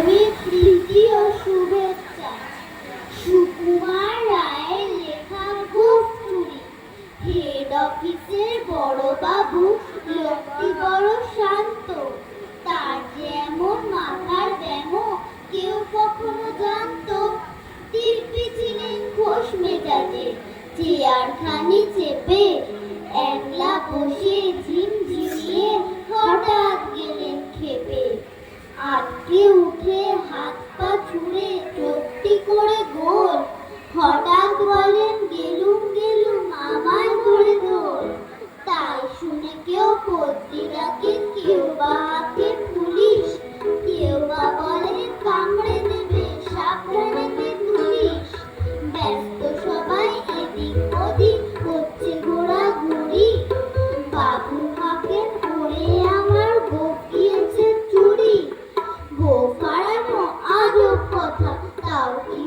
প্রেমের প্রীতি ও শুভেচ্ছা। সুকুমার রায়ের লেখা গোফ চুরি। হেড অফিসের বড় বাবু লোকটি বড় শান্ত, তার যেমন মাথার ব্যামো কেউ কখনো জানতো। দিব্যি ছিলেন খোশ মেজাজে, চেয়ারখানি চেপে একলা বসে ঝিমঝিমিয়ে হঠাৎ গেলেন খেপে। আটকে উঠে হাত পা ছুঁড়ে চোখটি করে গোল, হঠাৎ বলেন গেলুম গেলুম আমায় ধরে দোল। তাই শুনে কেউ পত্নী ডাকে, কেউ বা হাতে পুলিশ, কেউ বা বলে কামড়ে দেবে সাবধানে পুলিশ। ব্যস্ত সবাই এদিক ওদিক হচ্ছে ঘোরাঘুরি, বাবু ভাবেন ওরে আমার গোপ গিয়েছে চুরি। গোপ হারানো আজব কথা, তাও কি